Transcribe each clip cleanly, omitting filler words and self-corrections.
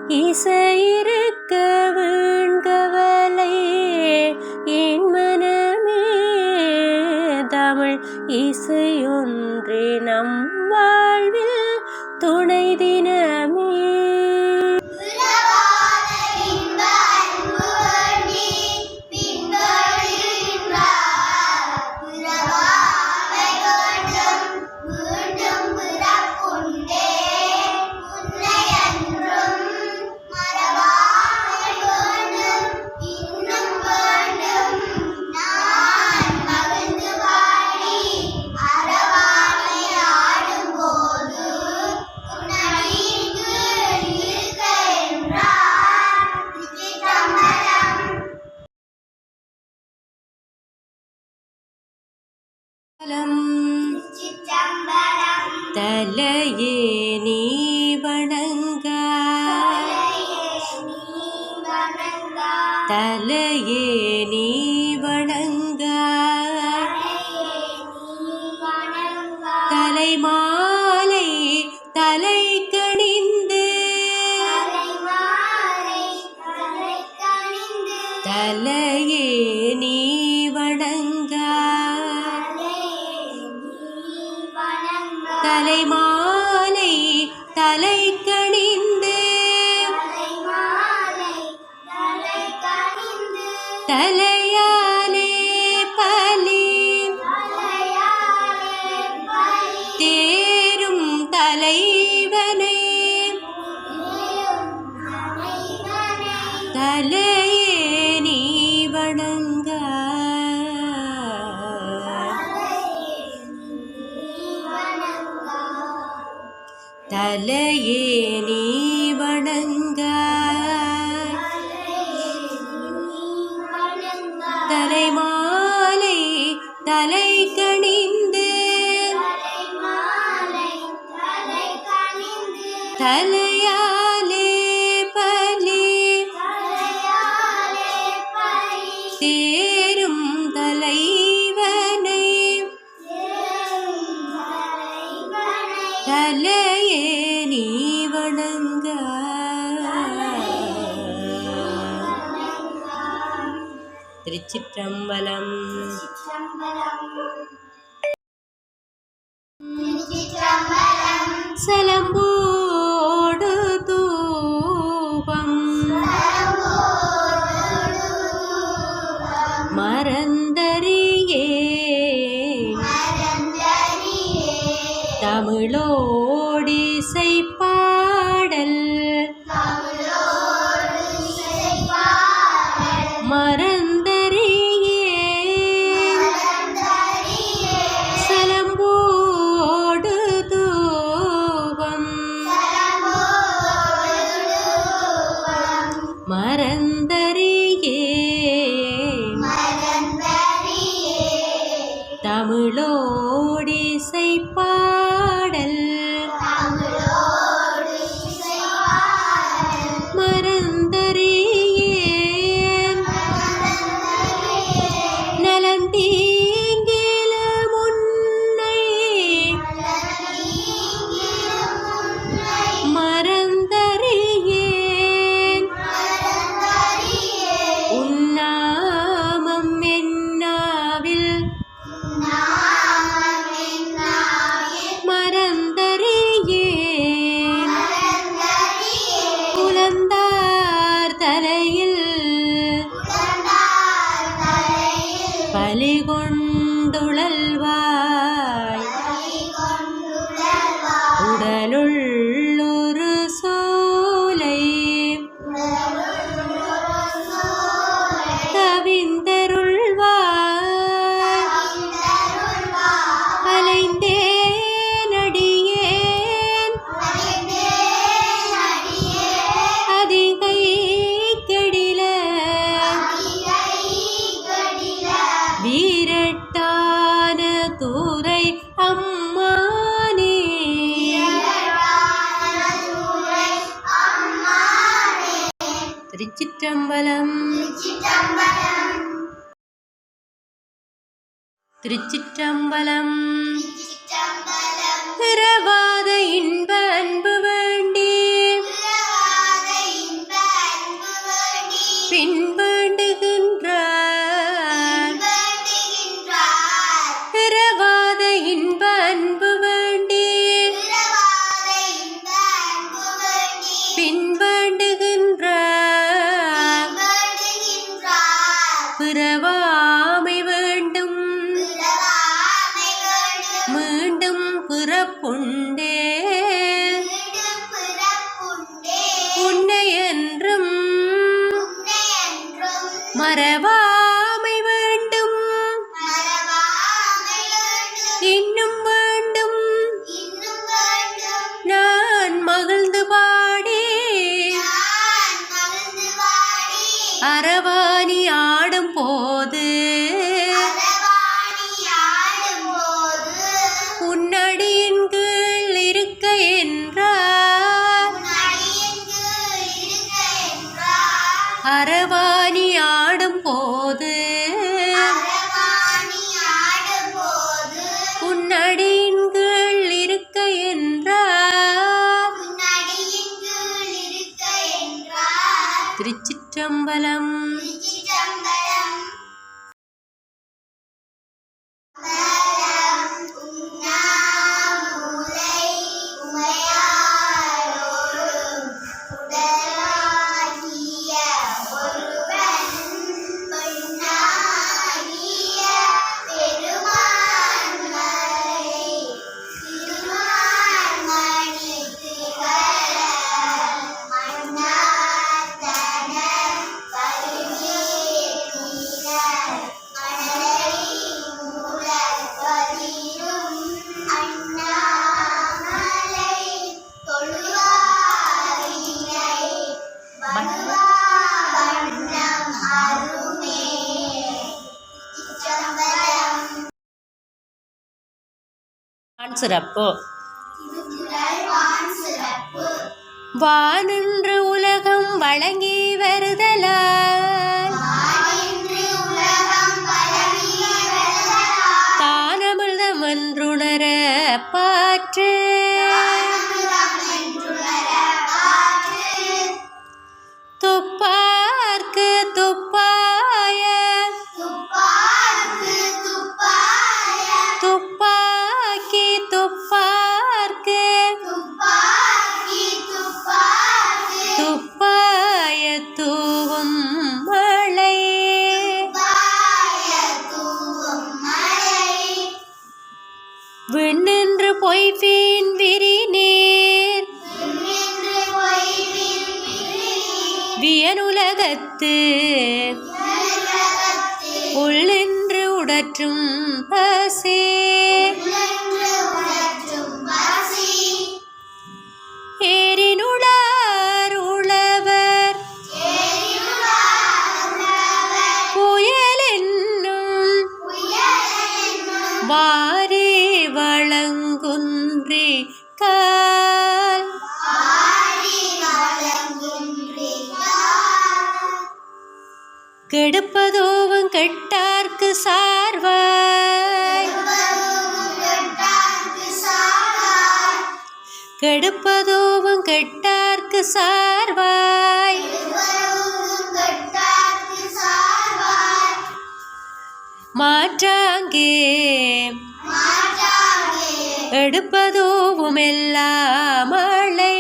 இசையிருக்க வீண்கவலை என் மனமே தமிழ் இசையொன்றே நம் வாழ்வில் துணை தினமே. தலையே நீ வணங்க, தலையே நீ வணங்க, தலைமாலை தலை கணிந்து, தலையே நீ வணங்க, தலைமாலை தலை கணிந்து, தலையாலே பலி தேரும் தலைவனை, தலையே நீ வணங்க, தலையே நீ வணங்க, தலைமாலை தலை கணிந்து, தலையாலே பலி தேரும் தலைவனை, தலையே நீ வணங்க. திருச்சிற்றம்பலம். சலம்போடு தூபம் மறந்தறியேன், தமிழோடிசை பாடல் மறந்தறியேன், சலம்போடு தூபம் மறந்தறியேன், தமிழோடிசை பாடல் மறந்தறியேன், நலந்தீங்கில முன்னை மறந்தறியேன், உன்னாமம் என்னாவில் மறந்தறியேன், புலந்தார் தலையில் பலி கொண்டுழல்வாய், உடலுள்ளொரு சோலை கவிந்தருள்வாய், அலைந்தேன் அடியேன் அதிகை கெடில, வீரட்டான தூரை அம்மானே. திருச்சிற்றம்பலம். திருச்சிற்றம்பலம். பிறவாத இன்ப அன்பு வேண்டி பின்வேண்டுகின்றார் பிறவாமை வேண்டும் மீண்டும் பிறப்புண்டே உன்னை என்றும் மறவாமை வேண்டும் இன்னும் வேண்டும் நான் மகிழ்ந்து பாடி அரவாணி ஆடும் போது உன்னடியின் கீழ் இருக்க என்றார் அரவாணி ஆடும் போது உன்னடியின் கீழ் இருக்க என்றார் திருச்சிற்றம்பலம். சிறப்பு வானின்று உலகம் வழங்கி வருதலால் தானமிழ்தம் என்றுணர பாற்று துப்பார்க்கு துப்பாய துப்பாக்கி துப்பார்க்கு துப்பாய தூவும் மழை விண்ணின்று பொய்வீன் விரி நீர் வியனுலகத்து உள்ளின்று உடற்றும் பசி ஏரினுளார் உழவர் புயல் என்னும் வாரி வழங்குன்றி கால் கெடுப்பதோவும் கெட்டார்க்கு சார்வாய் கெடுப்பதோவும் கெட்டார்க்கு சார்வாய் மாற்றாங்கே எடுப்பதோவும் எல்லாம் மழை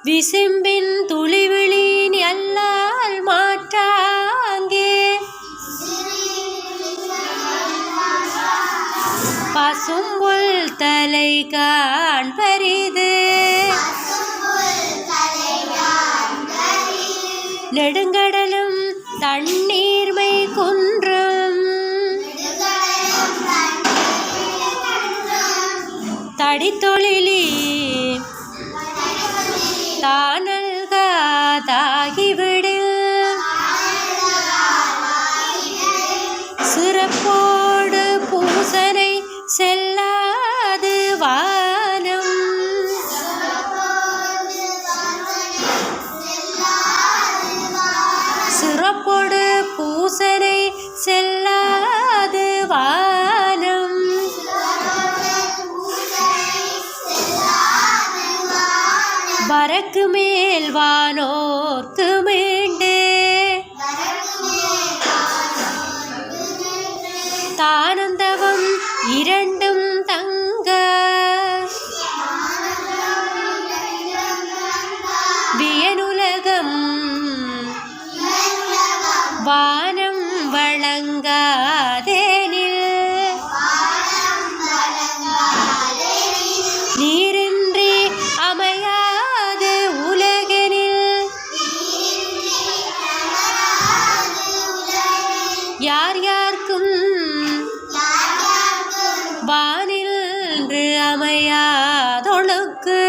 விசும்பின் துளிவிழின் எல்லால் மாற்றாங்கே பசும்புல் தலை காண்பரிது நெடுங்கடலும் தண்ணீர்மை குன்றும் தடித்தொழிலி தானல்காதாகிவிடு சிறப்போடு பூசனை செல்லாது வானம் சிறப்போடு பூசனை செல்லாது வானம் வரக்கு மேல் வானோர்க்கு மீண்டு தானந்தவம் இரண்டும் தங்க அமையாதொழுக்கு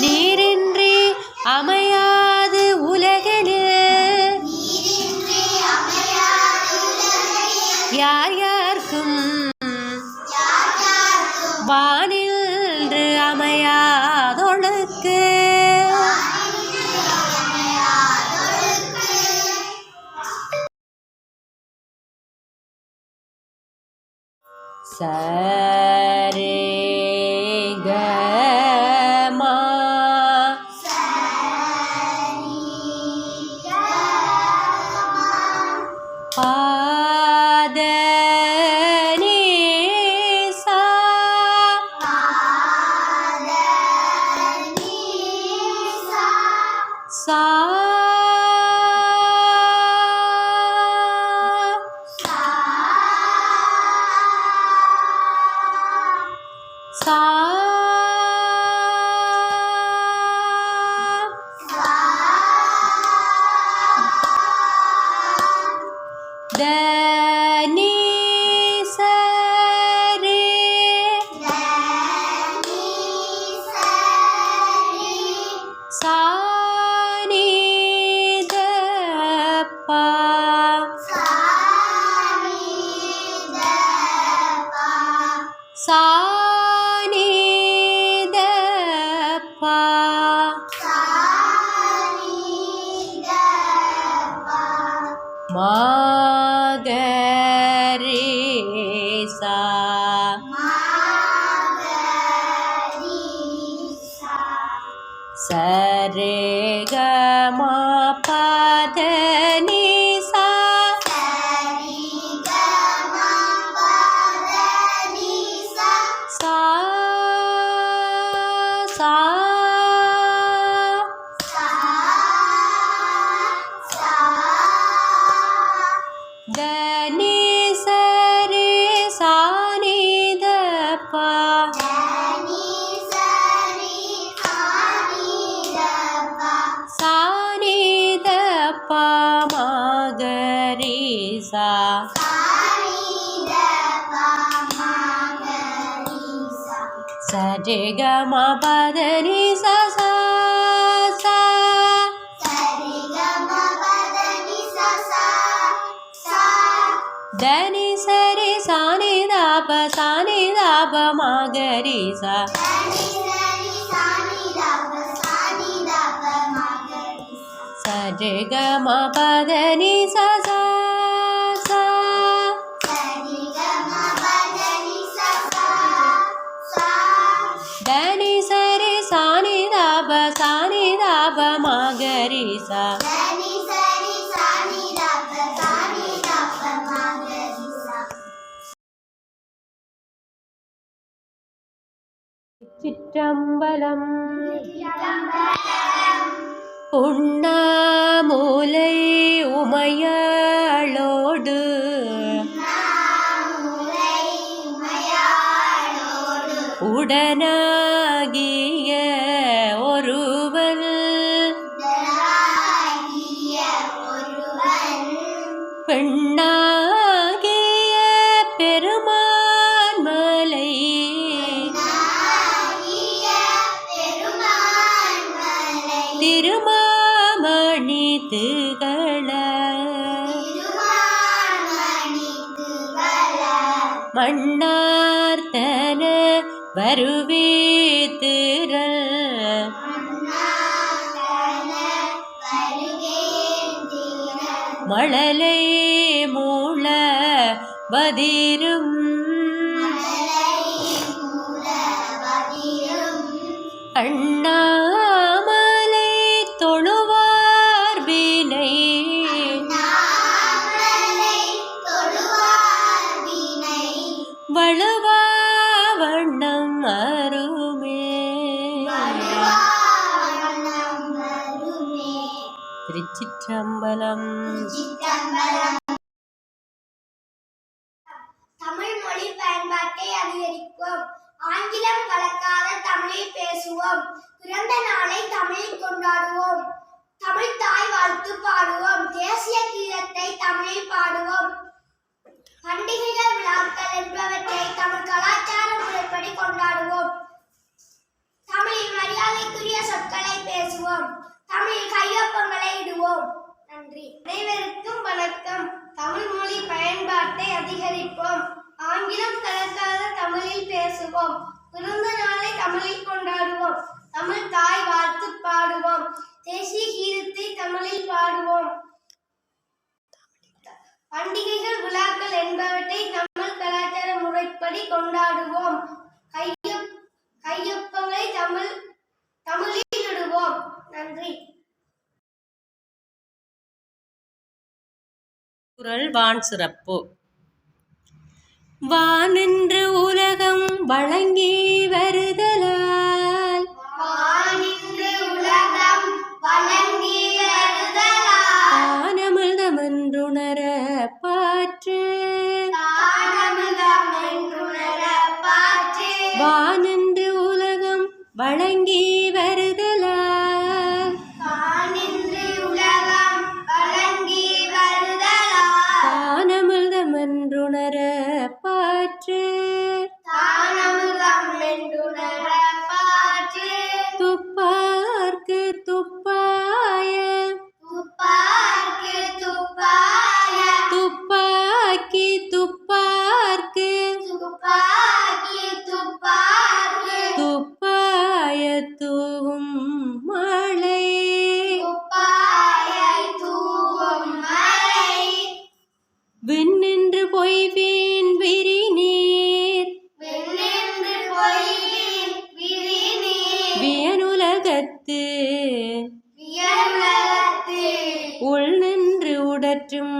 நீரின்றி அமையாது உலகினில் யார் யார்க்கும் வானின்று அமையாதொழுக்கு சரே க மா பாத நீ சா சா சா த நீ ச ரே சா நீ த பா சா நீ த பா மா க ரே சா ச ரே க மா பத நீ சா சா சா த நீ ச ரே சா நீ த பா சா நீ த பா மா க ரே சா ச ரே க மா பத நீ சா சா சா த நீ ச ரே சா நீ த ப சா நீ த ப மா க ரே சா ச ரே க மா பத நீ சா சா சா த நீ ச ரே சா நீ த ப சா நீ த ப மா க ரே சா சிற்றம்பலம் உண்ணாமுலை உமையாளோடு உடனாகிய ஒருவன் பெண்ணாகிய பெருமான் மலை திருமாமணி திகழ மண்ணார்த்தன வருவேத்திரல் மழலை மூள வதிரும் அண்ணாமலை தொழுவார் வினை வழுவா வண்ணம் அருமே. திருச்சிற்றம்பலம். தமிழ் மொழி பயன்பாட்டை அதிகரிப்போம். ஆங்கிலம் கலக்காத தமிழில் பேசுவோம். பிறந்த நாளை தமிழில் கொண்டாடுவோம். தமிழ் தாய் வாழ்த்து பாடுவோம். தேசிய கீதத்தை தமிழில் பாடுவோம். பண்டிகைகள் விழாக்கள் என்பவற்றை தமிழ் கலாச்சார முறைப்படி கொண்டாடுவோம். தமிழில் மரியாதைக்குரிய சொற்களை பேசுவோம். தமிழில் கையொப்பங்களை இடுவோம். நன்றி. அனைவருக்கும் வணக்கம். தமிழ் மொழி பயன்பாட்டை அதிகரிப்போம். ஆங்கிலம் கலக்காத தமிழில் பேசுவோம். பிறந்த நாளை தமிழில் கொண்டாடுவோம். தமிழ் தாய் வாழ்த்து பாடுவோம். தேசிய கீதத்தை தமிழில் பாடுவோம். பண்டிகைகள் விழாக்கள் என்பவற்றை தமிழ் கலாச்சார முறைப்படி கொண்டாடுவோம். கையொப்பங்களை தமிழில் இடுவோம். நன்றி. குறள் வான் சிறப்பு. வானென்று உலகம் வழங்கி வருதலால் தானமிழ்தமென்றுணர பாற்று. வானென்று உலகம் வழங்கி வருதலால் தானமிழ்தமென்றுணர பாற்று. துப்பார்க்கு துப்பாய துப்பாக்கி துப்பார்க்கு துப்பாய தூவும் மழை. விண்ணென்று பொய்வேன் விரிநீர் வியனுலகத்து உள் நின்று உடற்றும்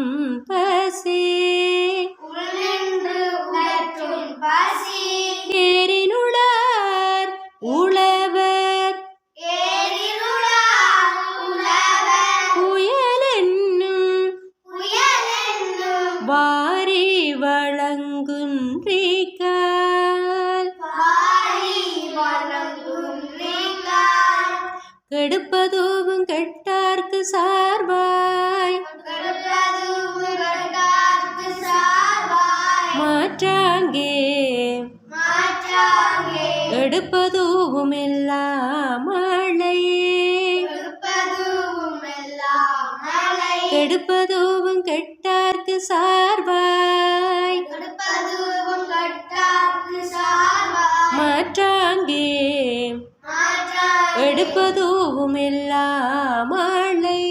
பசி. ஏரினுளார் உழவர் புயலென்னும் வாரி வழங்குன்றிக்கால் கெடுப்பதோவும் கெட்டார்க்கு சார்பாய் மாற்றாங்கே எடுப்பதுவும் எல்லா மழை. கெடுப்பதுவும் கெட்டார்க்கு சார்பாய் மாற்றாங்கே எடுப்பதுவும் எல்லா மழை.